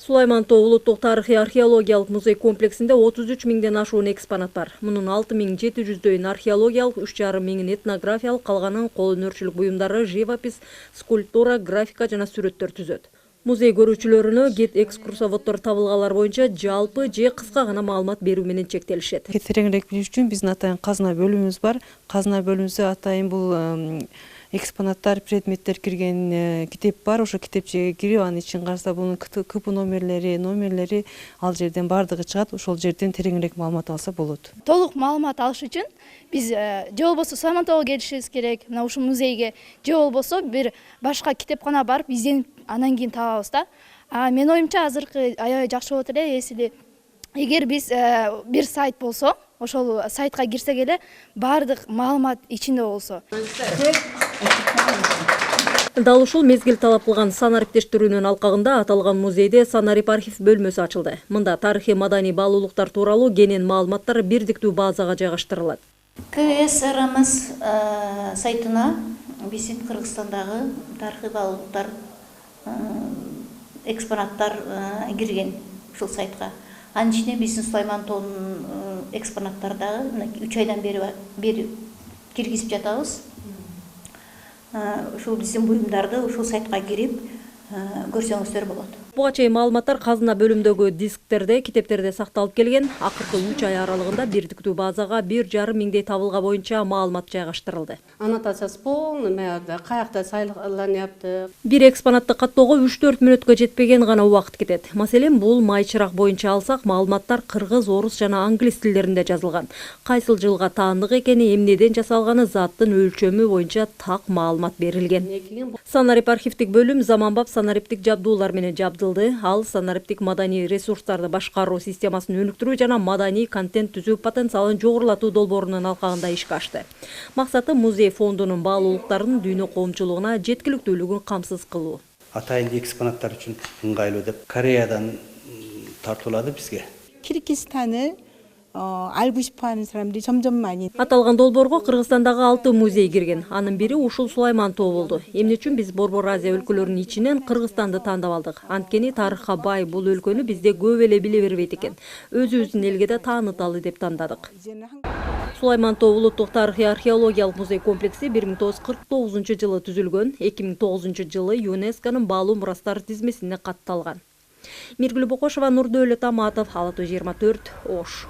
Сулайман Тоо улуттук тарыхый археологиялык музей комплексинде 33 миңден ашуун экспонат бар. Мунун 6700дөйүн археологиялык, 3,5 миңин этнографиялык, калганын кол өнөрчүлүк буюмдары, живопись, скульптура, графика жана сүрөттөр түзөт. Музей көрүүчүлөрүнө гид экскурсоводдор табылгалар боюнча жалпы же кыска гана маалымат берүү менен чектелишет. Тереңирээк билиш үчүн биздин атайын казына бөлүмүбүз бар. Казына бөлүмүбүздө атайын бул экспонаттар, предметтер кирген китеп бар. Ошо китепчеге кирип, анын ичин караса бунун КП номерлери ал жерден бардыгы чыгат. Ошол жерден тереңирээк маалымат алса болот. Толук маалымат алыш үчүн биз же болбосо Сулайман Тоого келишибиз керек, мына ушул музейге, же болбосо бир башка китепкана барып изденип анан кийин табабыз да. Менин оюмча азыркы аябай жакшы болот эле, эсили эгер биз бир сайт болсо, ошол сайтка кирсек эле баардык маалымат ичинде болсо. Дал ушул мезгил талап кылган санариптештирүүнүн алкагында аталган музейде санарип архив бөлмөсү ачылды. Мында тарыхый маданий баалуулуктар тууралуу кенен маалыматтар бирдиктүү базага жайгаштырылат. КСРМС сайтына биздин Кыргызстандагы тарыхый баалуулуктар экспонаттар кирген ушул сайтка. Анын ичине биздин Сулайман Тоонун экспонаттары дагы 3 айдан бери киргизип жатабыз. Ушул биздин буюмдарды ушул сайтка кирип көрсөңүздөр болот. Буга чейин маалыматтар казына бөлүмдөгү дисктерде, китептерде сакталып келген. Акыркы 3 ай аралыгында бирдиктүү базага 1,5 миңдей табылга боюнча маалымат жайгаштырылды. Аннотациясы полный, каякта сайланыпты. Бир экспонатты каттоого 3-4 мүнөткө жетпеген гана убакыт кетет. Маселен, бул майчырак боюнча алсак, маалыматтар кыргыз, орус жана англис тилдеринде жазылган. Кайсыл жылга таандык экени, эмнеден жасалганы, заттын өлчөмү боюнча так маалымат берилген. Санарип архивдик бөлүм заманбап санариптик жабдуулар менен жабдылды. Ал санариптик маданий ресурстарды башкаруу системасын өнүктүрүү жана маданий контент түзүү потенциалын жогорулатуу долбоорунун алкагында ишке ашты. Максаты музей фондунун баалуулуктарынын дүйнө коомчулугуна жеткиликтүүлүгүн камсыз кылуу. Атайын экспонаттар үчүн ыңгайлуу деп Кореядан тартуулады бизге. 키르기스탄을 알고 싶어하는 사람들이 점점 많이. Аталган долбоорго Кыргызстандагы 6 музей кирген. Анын бири ушул Сулайман Тоо болду. Эмне үчүн биз Борбор Азия өлкөлөрүнүн ичинен Кыргызстанды тандап алдык? Анткени тарыхка бай бул өлкөнү бизде көп эле биле бербейт экен. Өзүбүздүн элге да тааныталы деп тандадык. Сулайман Тоо улуттук тарыхый археологиялык музей комплекси 1949 жылы түзүлгөн, 2009 жылы ЮНЕСКОнун баалуу мурастар тизмесине катталган. Миргүл Бокошова, Нурдөөлөт Аматов, Ала Тоо 24, Ош.